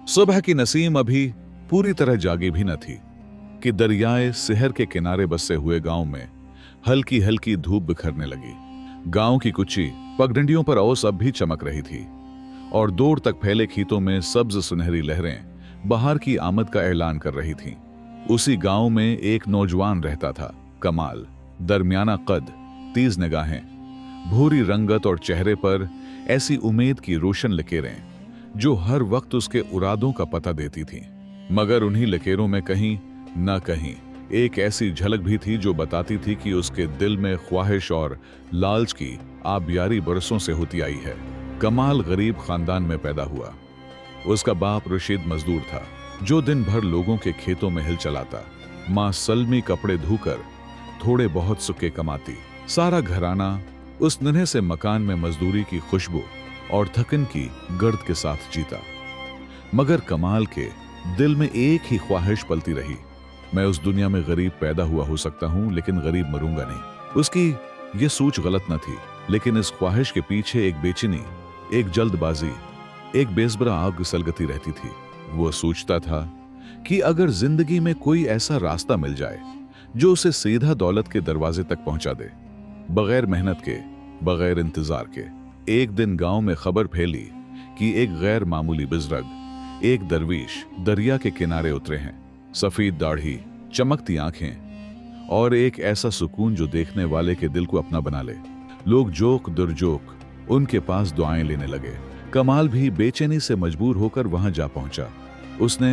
सुबह की नसीम अभी पूरी तरह जागी भी न थी कि दरियाए सिहर के किनारे बसे हुए गांव में हल्की हल्की धूप बिखरने लगी। गांव की कुची पगडंडियों पर ओस अब भी चमक रही थी और दूर तक फैले खेतों में सब्ज सुनहरी लहरें बाहर की आमद का ऐलान कर रही थीं। उसी गांव में एक नौजवान रहता था, कमाल। दरमियाना कद, तेज निगाहें, भूरी रंगत और चेहरे पर ऐसी उम्मीद की रोशन लकीरें जो हर वक्त उसके इरादों का पता देती थीं। मगर उन्हीं लकीरों में कहीं न कहीं एक ऐसी झलक भी थी जो बताती थी कि उसके दिल में ख्वाहिश और लालच की आबियारी बरसों से होती आई है। कमाल गरीब खानदान में पैदा हुआ। उसका बाप रशीद मजदूर था जो दिन भर लोगों के खेतों में हिल चलाता। मां सलमी कपड़े धोकर थोड़े बहुत सुके कमाती। सारा घराना उस नन्हे से मकान में मजदूरी की खुशबू और थकन की गर्द के साथ जीता। मगर कमाल के दिल में एक ही ख्वाहिश पलती रही, मैं उस दुनिया में गरीब पैदा हुआ हो सकता हूं लेकिन गरीब मरूंगा नहीं। उसकी यह सोच गलत न थी, लेकिन इस ख्वाहिश के पीछे एक बेचैनी, एक जल्दबाजी, एक बेसब्रा आग सलगती रहती थी। वो सोचता था कि अगर जिंदगी में कोई ऐसा रास्ता मिल जाए जो उसे सीधा दौलत के दरवाजे तक पहुंचा दे, बगैर मेहनत के, बगैर इंतजार के। एक दिन गांव में खबर फैली कि एक गैर मामूली बुजुर्ग, एक दरवीश दरिया के किनारे उतरे हैं। सफेद दाढ़ी, चमकती आंखें और एक ऐसा सुकून जो देखने वाले के दिल को अपना बना ले। लोग जोक दुर्जोक उनके पास दुआएं लेने लगे। कमाल भी बेचैनी से मजबूर होकर वहां जा पहुंचा। उसने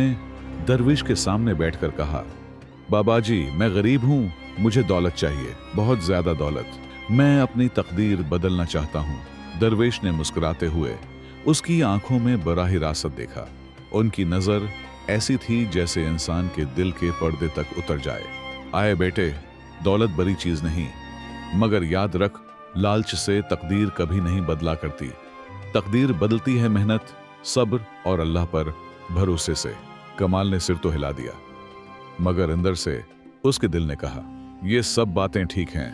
दरविश के सामने बैठकर कहा, बाबा जी, मैं गरीब हूं, मुझे दौलत चाहिए, बहुत ज्यादा दौलत। मैं अपनी तकदीर बदलना चाहता हूं। दरवेश ने मुस्कुराते हुए उसकी आंखों में बराह रास्त देखा। उनकी नजर ऐसी थी जैसे इंसान के दिल के पर्दे तक उतर जाए। आए बेटे, दौलत बड़ी चीज नहीं, मगर याद रख, लालच से तकदीर कभी नहीं बदला करती। तकदीर बदलती है मेहनत, सब्र और अल्लाह पर भरोसे से। कमाल ने सिर तो हिला दिया, मगर अंदर से उसके दिल ने कहा, ये सब बातें ठीक हैं,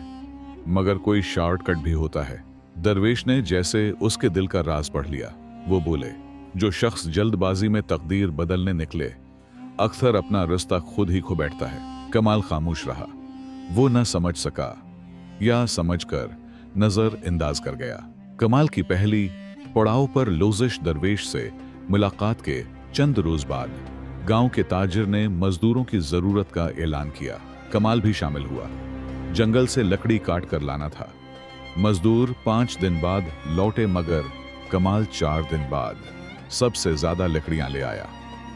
मगर कोई शॉर्टकट भी होता है। दरवेश ने जैसे उसके दिल का राज पढ़ लिया। वो बोले, जो शख्स जल्दबाजी में तकदीर बदलने निकले अक्सर अपना रास्ता खुद ही खो बैठता है। कमाल खामोश रहा। वो न समझ सका या समझकर नजर अंदाज कर गया। कमाल की पहली पड़ाव पर लोजिश दरवेश से मुलाकात के चंद रोज बाद गांव के ताजिर ने मजदूरों की जरूरत का ऐलान किया। कमाल भी शामिल हुआ। जंगल से लकड़ी काट कर लाना था। मजदूर 5 दिन बाद लौटे, मगर कमाल 4 दिन बाद सबसे ज्यादा लकड़ियां ले आया।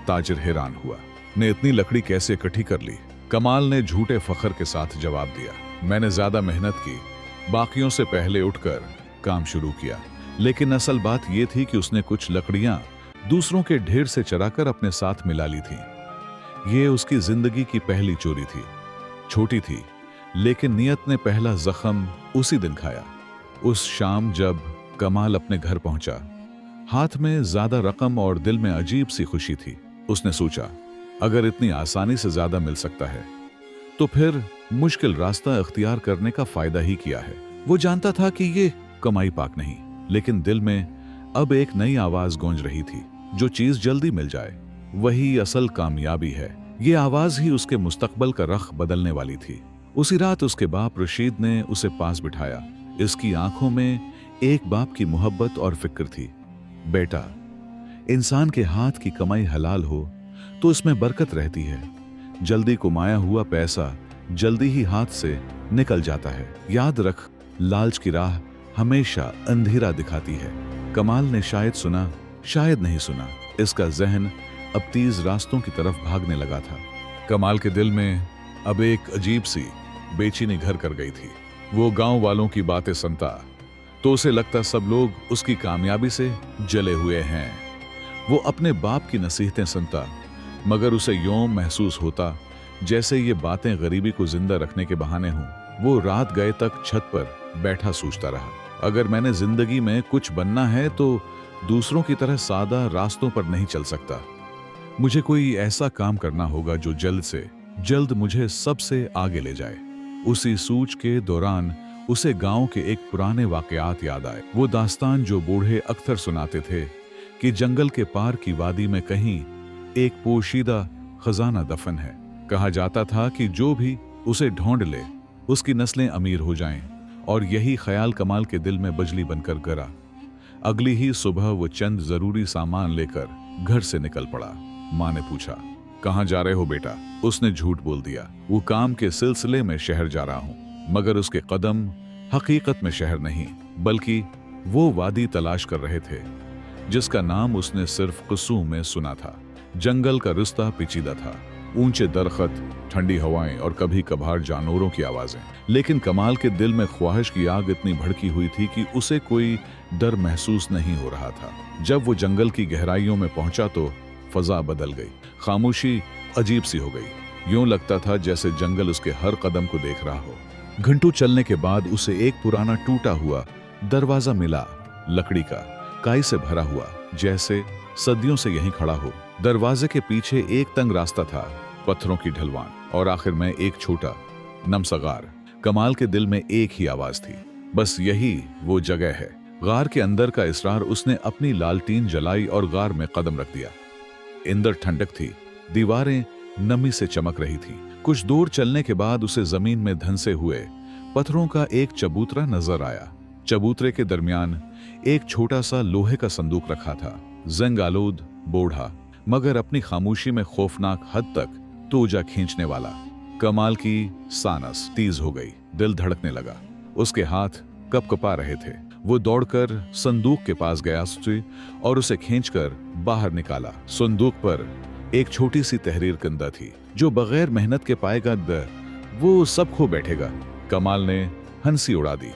ताजिर हैरान हुआ, ने इतनी लकड़ी कैसे इकट्ठी कर ली? कमाल ने झूठे फख्र के साथ जवाब दिया, मैंने ज्यादा मेहनत की, बाकियों से पहले उठकर काम शुरू किया। लेकिन असल बात यह थी कि उसने कुछ लकड़ियां दूसरों के ढेर से चराकर अपने साथ मिला ली थी। यह उसकी जिंदगी की पहली चोरी थी। छोटी थी, लेकिन नियत ने पहला जख्म उसी दिन खाया। उस शाम जब कमाल अपने घर पहुंचा, हाथ में ज्यादा रकम और दिल में अजीब सी खुशी थी। उसने सोचा, अगर इतनी आसानी से ज्यादा मिल सकता है तो फिर मुश्किल रास्ता इख्तियार करने का फायदा ही किया है। वो जानता था कि ये कमाई पाक नहीं, लेकिन दिल में अब एक नई आवाज गूंज रही थी, जो चीज जल्दी मिल जाए वही असल कामयाबी है। ये आवाज ही उसके मुस्तकबल का रख बदलने वाली थी। उसी रात उसके बाप रशीद ने उसे पास बिठाया। इसकी आंखों में एक बाप की मोहब्बत और फिक्र थी। बेटा, इंसान के हाथ की कमाई हलाल हो तो इसमें बरकत रहती है। जल्दी कमाया हुआ पैसा जल्दी ही हाथ से निकल जाता है। याद रख, लालच की राह हमेशा अंधेरा दिखाती है। कमाल ने शायद सुना, शायद नहीं सुना। इसका जहन अब तेज रास्तों की तरफ भागने लगा था। कमाल के दिल में अब एक अजीब सी बेचैनी घर कर गई थी। वो गांव वालों की बातें सुनता तो उसे लगता सब लोग उसकी कामयाबी से जले हुए हैं। वो अपने बाप की नसीहतें सुनता, मगर उसे यूं महसूस होता जैसे ये बातें गरीबी को जिंदा रखने के बहाने हों। वो रात गए तक छत पर बैठा सोचता रहा, अगर मैंने जिंदगी में कुछ बनना है तो दूसरों की तरह सादा रास्तों पर नहीं चल सकता। मुझे कोई ऐसा काम करना होगा जो जल्द से जल्द मुझे सबसे आगे ले जाए। उसी सोच के दौरान उसे गांव के एक पुराने वाकयात याद आए। वो दास्तान जो बूढ़े अक्सर सुनाते थे कि जंगल के पार की वादी में कहीं एक पोशीदा खजाना दफन है। कहा जाता था कि जो भी उसे ढूंढ ले उसकी नस्लें अमीर हो जाएं, और यही ख्याल कमाल के दिल में बजली बनकर गिरा। अगली ही सुबह वो चंद जरूरी सामान लेकर घर से निकल पड़ा। माँ ने पूछा, कहाँ जा रहे हो बेटा? उसने झूठ बोल दिया, वो काम के सिलसिले में शहर जा रहा हूँ। मगर उसके कदम हकीकत में शहर नहीं बल्कि वो वादी तलाश कर रहे थे जिसका नाम उसने सिर्फ कुसूम में सुना था। जंगल का रिश्ता पेचीदा था, ऊंचे दरख्त, ठंडी हवाएं और कभी कभार जानवरों की आवाजें। लेकिन कमाल के दिल में ख्वाहिश की आग इतनी भड़की हुई थी कि उसे कोई डर महसूस नहीं हो रहा था। जब वो जंगल की गहराइयों में पहुंचा तो फजा बदल गई। खामोशी अजीब सी हो गई। यूं लगता था जैसे जंगल उसके हर कदम को देख रहा हो। घंटों चलने के बाद उसे एक पुराना टूटा हुआ दरवाजा मिला, लकड़ी का, काई से भरा हुआ, जैसे सदियों से यहीं खड़ा हो। दरवाजे के पीछे एक तंग रास्ता था, पत्थरों की ढलवान, और आखिर में एक छोटा नम-सा गार। कमाल के दिल में एक ही आवाज थी, बस यही वो जगह है। गार के अंदर का इसरार उसने अपनी लालटीन जलाई और गार में कदम रख दिया। अंदर ठंडक थी, दीवारें नमी से चमक रही थी। कुछ दूर चलने के बाद उसे जमीन में धंसे हुए पत्थरों का एक चबूतरा नजर आया। चबूतरे के दरमियान एक छोटा सा लोहे का संदूक रखा था, जंग आलूद, बूढ़ा, मगर अपनी खामोशी में खौफनाक हद तक तोजा खींचने वाला। कमाल की सानस तेज हो गई, दिल धड़कने लगा, उसके हाथ कपकपा रहे थे। वो दौड़कर संदूक के पास गया और उसे खींचकर बाहर निकाला। संदूक पर एक छोटी सी तहरीर कंदा थी, जो बगैर मेहनत के पाएगा वो सब खो बैठेगा। कमाल ने हंसी उड़ा दी।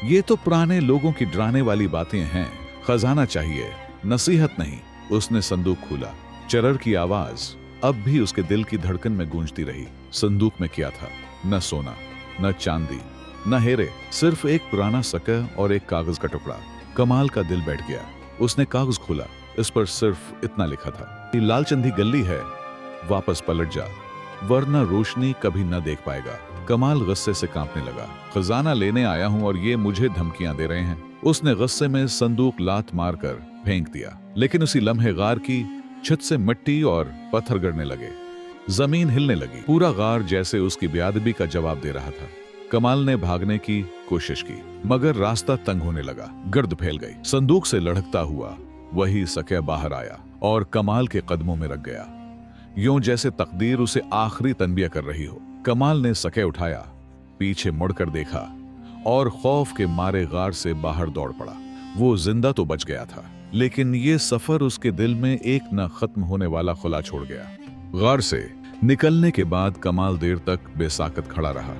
ये तो पुराने लोगों की डराने वाली बातें हैं, खजाना चाहिए, नसीहत नहीं। उसने संदूक खोला। चरर की आवाज अब भी उसके दिल की धड़कन में गूंजती रही। संदूक में क्या था? न सोना, न चांदी, न हीरे, सिर्फ एक पुराना सकह और एक कागज का टुकड़ा। कमाल का दिल बैठ गया। उसने कागज खोला, इस पर सिर्फ इतना लिखा था, ये लालचंदी गली है, वापस पलट जा वरना रोशनी कभी न देख पाएगा। कमाल गुस्से से कांपने लगा। खजाना लेने आया हूं और ये मुझे धमकियां दे रहे हैं। उसने गुस्से में संदूक लात मारकर फेंक दिया, लेकिन उसी लम्हे गार की छत से मिट्टी और पत्थर गिरने लगे। जमीन हिलने लगी। पूरा गार जैसे उसकी बेअदबी का जवाब दे रहा था। कमाल ने भागने की कोशिश की, मगर रास्ता तंग होने लगा, गर्द फैल गई। संदूक से लढ़कता हुआ वही सकह बाहर आया और कमाल के कदमों में रख गया, यूं जैसे तकदीर उसे आखिरी तनबिया कर रही हो। कमाल ने सकह उठाया, पीछे मुड़कर देखा और खौफ के मारे गार से बाहर दौड़ पड़ा। वो जिंदा तो बच गया था, लेकिन ये सफर उसके दिल में एक न खत्म होने वाला खुला छोड़ गया। गार से निकलने के बाद कमाल देर तक बेसाकत खड़ा रहा।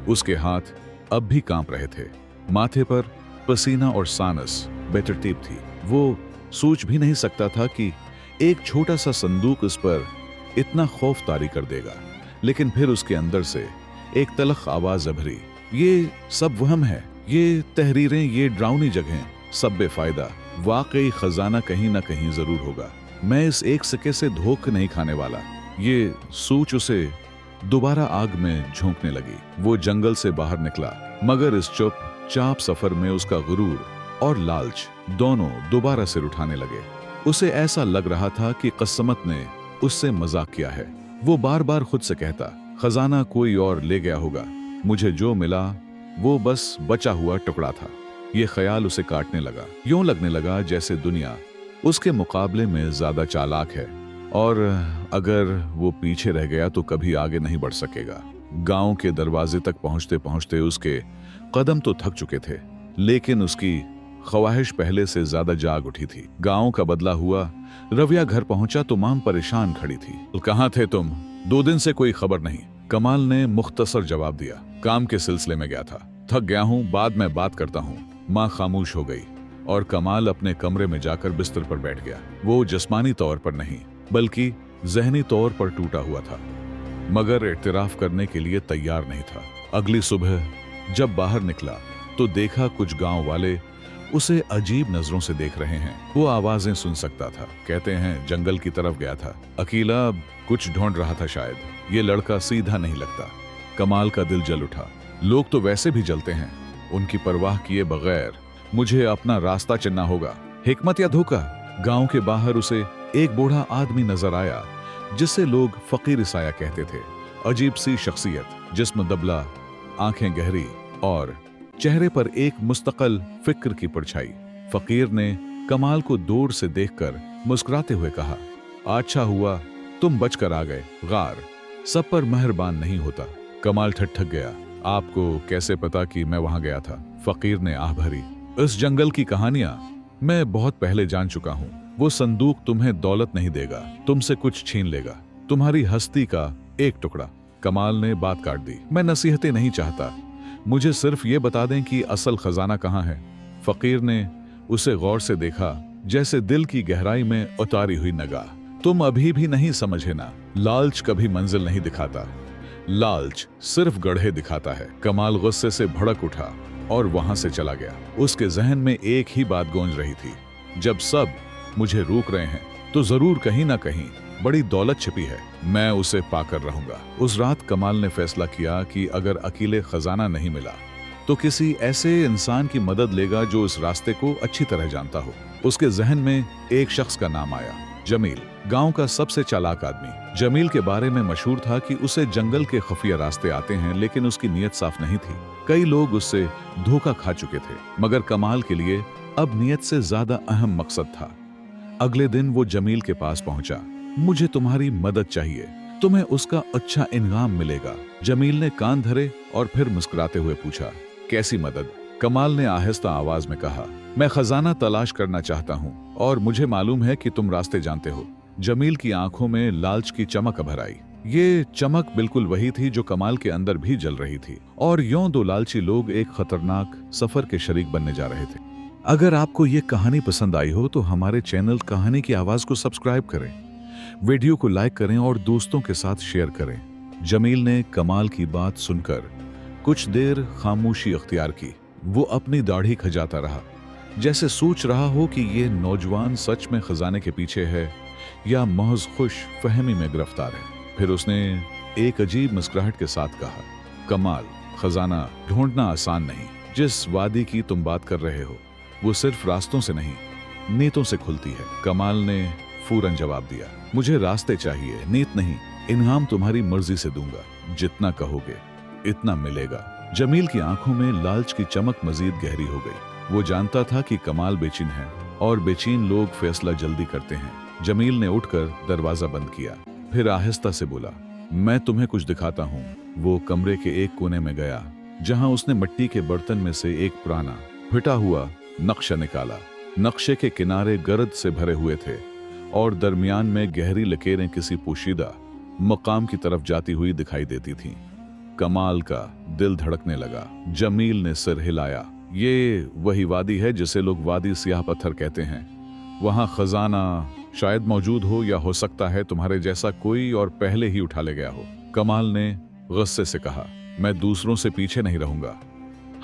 उसके हाथ अब भी कांप रहे थे, माथे पर पसीना और सानस बेतरतीब थी। वो सोच भी नहीं सकता था कि एक छोटा सा संदूक उस पर इतना खौफ तारी कर देगा। लेकिन फिर उसके अंदर से एक तलख आवाज उभरी, ये सब वहम है, ये तहरीरें, ये डरावनी जगहें, सब बेफायदा। वाकई खजाना कहीं ना कहीं जरूर होगा। मैं इस एक सिक्के से धोख नहीं खाने वाला। ये सोच उसे दोबारा आग में झोंकने लगी। वो जंगल से बाहर निकला, मगर इस चुपचाप सफर में उसका गुरूर और लालच दोनों दोबारा सिर उठाने लगे। उसे ऐसा लग रहा था कि किस्मत ने उससे मजाक किया है। वो बार बार खुद से कहता, खजाना कोई और ले गया होगा, मुझे जो मिला वो बस बचा हुआ टुकड़ा था। ये ख्याल उसे काटने लगा। यूं लगने लगा जैसे दुनिया उसके मुकाबले में ज्यादा चालाक है और अगर वो पीछे रह गया तो कभी आगे नहीं बढ़ सकेगा। गांव के दरवाजे तक पहुंचते पहुंचते उसके कदम तो थक चुके थे, लेकिन उसकी ख्वाहिश पहले से ज्यादा जाग उठी थी। गांव का बदला हुआ रविया घर पहुंचा तो मां परेशान खड़ी थी। कहाँ थे तुम? 2 दिन से कोई खबर नहीं। कमाल ने मुख्तसर जवाब दिया, काम के सिलसिले में गया था, थक गया हूँ, बाद में बात करता हूँ। माँ खामोश हो गई और कमाल अपने कमरे में जाकर बिस्तर पर बैठ गया। वो जिस्मानी तौर पर नहीं बल्कि जहनी तौर पर टूटा हुआ था, मगर इत्तराफ करने के लिए तैयार नहीं था। अगली सुबह जब बाहर निकला तो देखा कुछ गांव वाले उसे अजीब नजरों से देख रहे हैं। वो आवाजें सुन सकता था। कहते हैं जंगल की तरफ गया था, अकेला कुछ ढूंढ रहा था, शायद ये लड़का सीधा नहीं लगता। कमाल का दिल जल उठा। लोग तो वैसे भी जलते हैं, उनकी परवाह किए बगैर मुझे अपना रास्ता चुनना होगा। हिकमत या धोखा? गांव के बाहर उसे एक बूढ़ा आदमी नजर आया जिसे लोग फकीर साया कहते थे। अजीब सी शख्सियत, जिस्म दबला, आंखें गहरी और चेहरे पर एक मुस्तकिल फिक्र की परछाई। फकीर ने कमाल को दूर से देखकर मुस्कुराते हुए कहा, अच्छा हुआ तुम बचकर आ गए। गार सब पर मेहरबान नहीं होता। कमाल ठठक गया, आपको कैसे पता कि मैं वहां गया था? फकीर ने आह भरी, इस जंगल की कहानियां मैं बहुत पहले जान चुका हूं। वो संदूक तुम्हें दौलत नहीं देगा, तुमसे कुछ छीन लेगा, तुम्हारी हस्ती का एक टुकड़ा। कमाल ने बात काट दी, मैं नसीहतें नहीं चाहता, मुझे सिर्फ ये बता दें कि असल खजाना कहाँ है। फकीर ने उसे गौर से देखा, जैसे दिल की गहराई में उतारी हुई नगाह। तुम अभी भी नहीं समझे ना, लालच कभी मंजिल नहीं दिखाता, लालच सिर्फ गड्ढे दिखाता है। कमाल गुस्से से भड़क उठा और वहां से चला गया। उसके जहन में एक ही बात गूंज रही थी, जब सब मुझे रोक रहे हैं तो जरूर कहीं ना कहीं बड़ी दौलत छिपी है, मैं उसे पाकर रहूंगा। उस रात कमाल ने फैसला किया कि अगर अकेले खजाना नहीं मिला तो किसी ऐसे इंसान की मदद लेगा जो इस रास्ते को अच्छी तरह जानता हो। उसके जहन में एक शख्स का नाम आया, जमील, गांव का सबसे चालाक आदमी। जमील के बारे में मशहूर था कि उसे जंगल के खुफिया रास्ते आते हैं, लेकिन उसकी नीयत साफ नहीं थी। कई लोग उससे धोखा खा चुके थे, मगर कमाल के लिए अब नीयत से ज्यादा अहम मकसद था। अगले दिन वो जमील के पास पहुंचा, मुझे तुम्हारी मदद चाहिए, तुम्हें उसका अच्छा इनाम मिलेगा। जमील ने कान धरे और फिर मुस्कुराते हुए पूछा, कैसी मदद? कमाल ने आहिस्ता आवाज में कहा, मैं खजाना तलाश करना चाहता हूँ और मुझे मालूम है कि तुम रास्ते जानते हो। जमील की आंखों में लालच की चमक भर आई। ये चमक बिल्कुल वही थी जो कमाल के अंदर भी जल रही थी, और यूं दो लालची लोग एक खतरनाक सफर के शरीक बनने जा रहे थे। अगर आपको ये कहानी पसंद आई हो तो हमारे चैनल कहानी की आवाज को सब्सक्राइब करें, वीडियो को लाइक करें और दोस्तों के साथ शेयर करें। जमील ने कमाल की बात सुनकर कुछ देर खामोशी अख्तियार की। वो अपनी दाढ़ी खजाता रहा, जैसे सोच रहा हो कि ये नौजवान सच में खजाने के पीछे है या महज खुश फहमी में गिरफ्तार है। फिर उसने एक अजीब मुस्कुराहट के साथ कहा, कमाल, खजाना ढूंढना आसान नहीं। जिस वादी की तुम बात कर रहे हो वो सिर्फ रास्तों से नहीं, नीयतों से खुलती है। कमाल ने फौरन जवाब दिया, मुझे रास्ते चाहिए, नीयत नहीं। इनाम तुम्हारी मर्जी से दूंगा, जितना कहोगे इतना मिलेगा। जमील की आंखों में लालच की चमक मजीद गहरी हो गई। वो जानता था कि कमाल बेचैन है और बेचैन लोग फैसला जल्दी करते हैं। जमील ने उठकर दरवाजा बंद किया, फिर आहिस्ता से बोला, मैं तुम्हें कुछ दिखाता हूँ। वो कमरे के एक कोने में गया, जहां उसने मिट्टी के बर्तन में से एक पुराना फिटा हुआ नक्शा निकाला। नक्शे के किनारे गर्द से भरे हुए थे और दरमियान में गहरी लकीरें किसी पोशीदा मकाम की तरफ जाती हुई दिखाई देती थीं। कमाल का दिल धड़कने लगा। जमील ने सिर हिलाया, ये वही वादी है जिसे लोग वादी सियाह पत्थर कहते हैं। वहां खजाना शायद मौजूद हो, या हो सकता है तुम्हारे जैसा कोई और पहले ही उठा ले गया हो। कमाल ने गुस्से से कहा, मैं दूसरों से पीछे नहीं रहूंगा,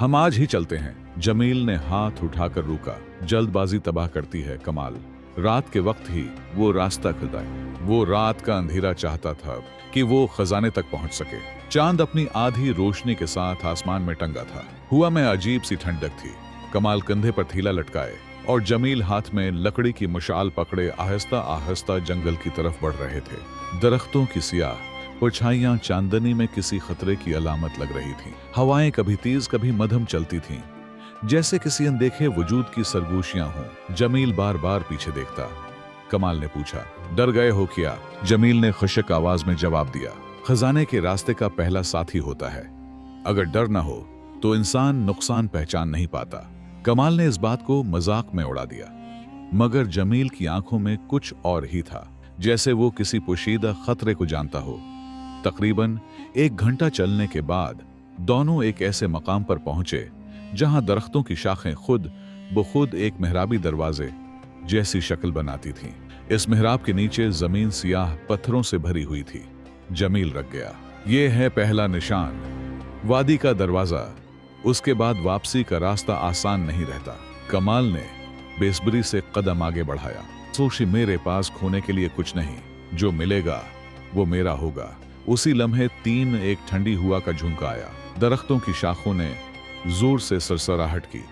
हम आज ही चलते हैं। जमील ने हाथ उठाकर रोका, जल्दबाजी तबाह करती है कमाल। रात के वक्त ही वो रास्ता खुदाए। वो रात का अंधेरा चाहता था कि वो खजाने तक पहुंच सके। चांद अपनी आधी रोशनी के साथ आसमान में टंगा था। हुआ में अजीब सी ठंडक थी। कमाल कंधे पर थैला लटकाए और जमील हाथ में लकड़ी की मशाल पकड़े आहिस्ता आहिस्ता जंगल की तरफ बढ़ रहे थे। दरख्तों की सियाह परछाइयां चांदनी में किसी खतरे की अलामत लग रही थीं। हवाएं कभी तेज कभी मध्यम चलती थीं, जैसे किसी अनदेखे वजूद की सरगोशियां हों। जमील बार बार पीछे देखता। कमाल ने पूछा, डर गए हो क्या? जमील ने खुशक आवाज में जवाब दिया, खजाने के रास्ते का पहला साथी होता है। अगर डर न हो तो इंसान नुकसान पहचान नहीं पाता। कमाल ने इस बात को मजाक में उड़ा दिया, मगर जमील की आंखों में कुछ और ही था, जैसे वो किसी पोशीदा खतरे को जानता हो। तकरीबन 1 घंटा चलने के बाद दोनों एक ऐसे मकाम पर पहुंचे जहां दरख्तों की शाखें खुद ब खुद एक मेहराबी दरवाजे जैसी शक्ल बनाती थीं। इस मेहराब के नीचे जमीन सियाह पत्थरों से भरी हुई थी। जमील रख गया, ये है पहला निशान, वादी का दरवाजा। उसके बाद वापसी का रास्ता आसान नहीं रहता। कमाल ने बेसब्री से कदम आगे बढ़ाया। सोची, मेरे पास खोने के लिए कुछ नहीं, जो मिलेगा वो मेरा होगा। उसी लम्हे एक ठंडी हवा का झोंका आया। दरख्तों की शाखों ने जोर से सरसराहट की,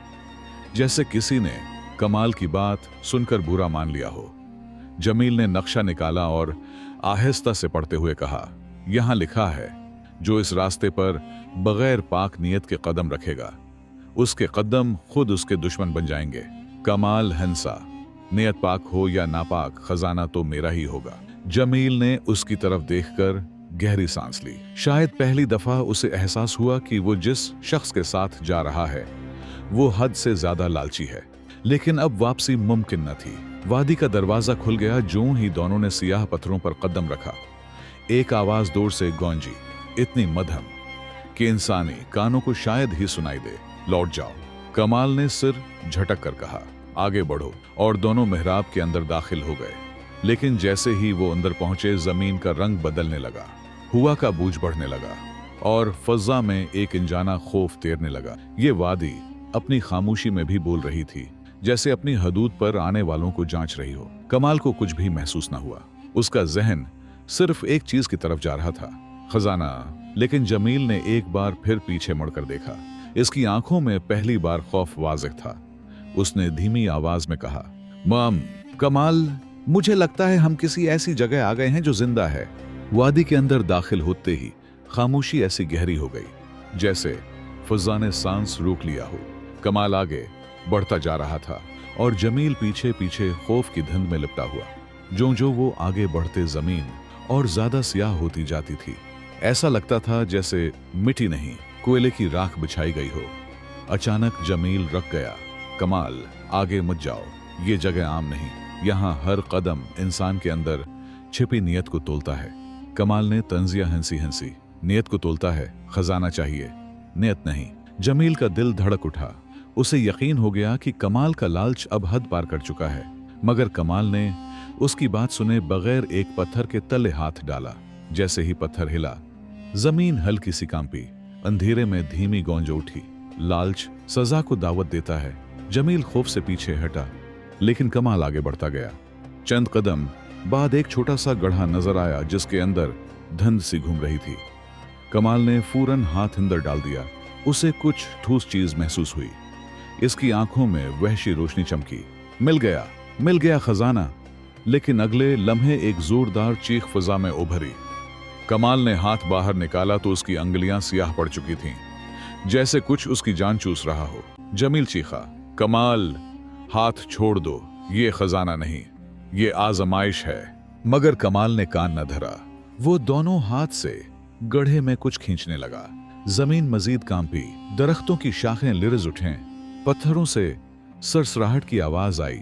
जैसे किसी ने कमाल की बात सुनकर बुरा मान लिया हो। जमील ने नक्शा निकाला और आहिस्ता से पढ़ते हुए कहा, यहां लिखा है, जो इस रास्ते पर बगैर पाक नियत के कदम रखेगा, उसके कदम खुद उसके दुश्मन बन जाएंगे। कमाल हंसा, नियत पाक हो या नापाक, खजाना तो मेरा ही होगा। जमील ने उसकी तरफ देखकर गहरी सांस ली। शायद पहली दफा उसे एहसास हुआ कि वो जिस शख्स के साथ जा रहा है वो हद से ज्यादा लालची है। लेकिन अब वापसी मुमकिन न थी। वादी का दरवाजा खुल गया ज्यों ही दोनों ने सियाह पत्थरों पर कदम रखा। एक आवाज दूर से गूंजी, इतनी मध्यम कि इंसानी कानों को शायद ही सुनाई दे, लौट जाओ। कमाल ने सिर झटक कर कहा, आगे बढ़ो, और दोनों मेहराब के अंदर दाखिल हो गए। लेकिन जैसे ही वो अंदर पहुंचे, जमीन का रंग बदलने लगा, हुआ का बूझ बढ़ने लगा और फजा में एक अनजाना खौफ तैरने लगा। ये वादी अपनी खामोशी में भी बोल रही थी, जैसे अपनी हदूद पर आने वालों को जांच रही हो। कमाल को कुछ भी महसूस न हुआ। उसका जहन सिर्फ एक चीज की तरफ जा रहा था, खजाना। लेकिन जमील ने एक बार फिर पीछे मुड़कर देखा। इसकी आंखों में पहली बार खौफ वाज़ेह था। उसने धीमी आवाज में कहा, माम, कमाल, मुझे लगता है हम किसी ऐसी जगह आ गए हैं जो जिंदा है। वादी के अंदर दाखिल होते ही खामोशी ऐसी गहरी हो गई जैसे फजा ने सांस रोक लिया हो। कमाल आगे बढ़ता जा रहा था और जमील पीछे पीछे खौफ की धुंध में लिपटा हुआ। जो जो वो आगे बढ़ते जमीन और ज्यादा स्याह होती जाती थी। ऐसा लगता था जैसे मिट्टी नहीं, कोयले की राख बिछाई गई हो। अचानक जमील रुक गया। कमाल, आगे मत जाओ, ये जगह आम नहीं। यहाँ हर कदम इंसान के अंदर छिपी नियत को तोलता है। कमाल ने तंजिया हंसी हंसी, नियत को तोलता है, खजाना चाहिए, नियत नहीं। जमील का दिल धड़क उठा। उसे यकीन हो गया कि कमाल का लालच अब हद पार कर चुका है। मगर कमाल ने उसकी बात सुने बगैर एक पत्थर के तले हाथ डाला। जैसे ही पत्थर हिला, जमीन हल्की सी कांपी। अंधेरे में धीमी गूंज उठी। लालच सजा को दावत देता है। जमील खौफ से पीछे हटा, लेकिन कमाल आगे बढ़ता गया। चंद कदम बाद एक छोटा सा गड्ढा नजर आया जिसके अंदर धुंध सी घूम रही थी। कमाल ने फौरन हाथ अंदर डाल दिया। उसे कुछ ठोस चीज महसूस हुई। इसकी आंखों में वहशी रोशनी चमकी। मिल गया खजाना। लेकिन अगले लम्हे एक जोरदार चीख फजा में उभरी। कमाल ने हाथ बाहर निकाला तो उसकी अंगुलियां सियाह पड़ चुकी थीं, जैसे कुछ उसकी जान चूस रहा हो। जमील चीखा, कमाल, हाथ छोड़ दो, ये खजाना नहीं, ये आजमाइश है। मगर कमाल ने कान न धरा। वो दोनों हाथ से गड्ढे में कुछ खींचने लगा। जमीन मजीद कांपी, दरख्तों की शाखें लिरज उठें, पत्थरों से सरसराहट की आवाज आई,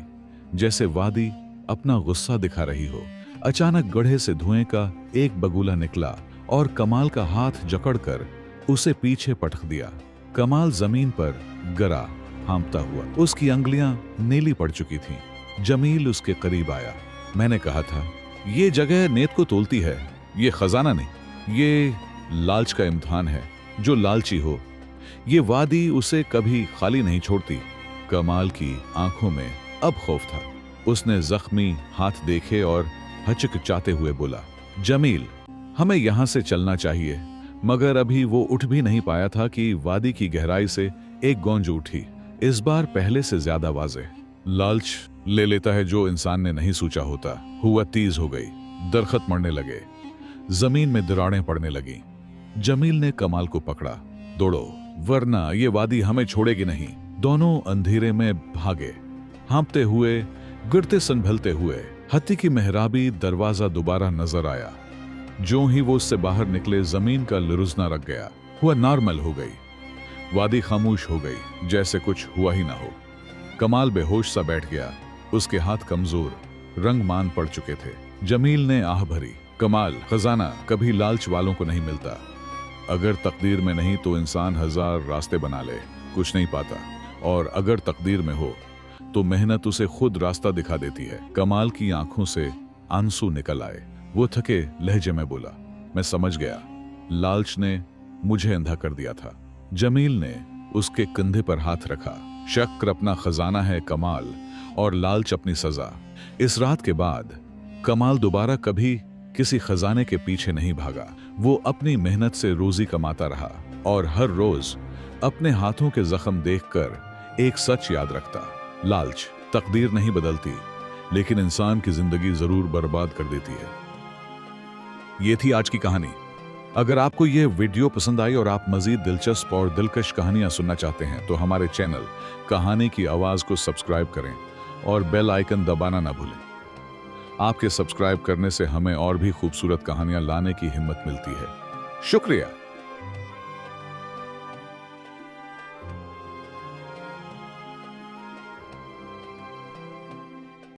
जैसे वादी अपना गुस्सा दिखा रही हो। अचानक गड्ढे से धुएं का एक बगुला निकला और कमाल का हाथ जकड़कर उसे पीछे पटक दिया। कमाल जमीन पर गिरा, हाँफता हुआ। उसकी अंगुलियां नीली पड़ चुकी थीं। जमील उसके करीब आया। मैंने कहा था, ये जगह नेत को तोलती है, ये खजाना नहीं, ये लालच का इम्तिहान है। जो लालची हो, ये वादी उसे कभी खाली नहीं छोड़ती। कमाल की आंखों में अब खौफ था। उसने जख्मी हाथ देखे और हचकिचाते हुए बोला, जमील, हमें यहां से चलना चाहिए। मगर अभी वो उठ भी नहीं पाया था कि वादी की गहराई से एक गूंज उठी, इस बार पहले से ज्यादा वाज़ेह। लालच ले लेता है जो इंसान ने नहीं सोचा होता। हुआ तेज हो गई, दरख्त मरने लगे, जमीन में दरारें पड़ने लगी। जमील ने कमाल को पकड़ा, दौड़ो, वरना ये वादी हमें छोड़ेगी नहीं। दोनों अंधेरे में भागे, हाँपते हुए, गिरते संभलते हुए। हत्ती की मेहराबी दरवाजा दोबारा नजर आया। जो ही वो उससे बाहर निकले, जमीन का लुरुजना रख गया। हुआ नॉर्मल हो गई। वादी खामोश हो गई, जैसे कुछ हुआ ही ना हो। कमाल बेहोश सा बैठ गया। उसके हाथ कमजोर, रंगमान पड़ चुके थे। जमील ने आह भरी, कमाल, खजाना कभी लालच वालों को नहीं मिलता। अगर तकदीर में नहीं तो इंसान हजार रास्ते बना ले, कुछ नहीं पाता। और अगर तकदीर में हो तो मेहनत उसे खुद रास्ता दिखा देती है। कमाल की आंखों से आंसू निकल आए। वो थके लहजे में बोला, मैं समझ गया, लालच ने मुझे अंधा कर दिया था। जमील ने उसके कंधे पर हाथ रखा। शक्र अपना खजाना है कमाल, और लालच अपनी सजा। इस रात के बाद कमाल दोबारा कभी किसी खजाने के पीछे नहीं भागा। वो अपनी मेहनत से रोजी कमाता रहा और हर रोज अपने हाथों के जख्म देखकर एक सच याद रखता, लालच तकदीर नहीं बदलती, लेकिन इंसान की जिंदगी जरूर बर्बाद कर देती है। ये थी आज की कहानी। अगर आपको यह वीडियो पसंद आई और आप मजीद दिलचस्प और दिलकश कहानियां सुनना चाहते हैं तो हमारे चैनल कहानी की आवाज को सब्सक्राइब करें और बेल आइकन दबाना ना भूलें। आपके सब्सक्राइब करने से हमें और भी खूबसूरत कहानियां लाने की हिम्मत मिलती है। शुक्रिया।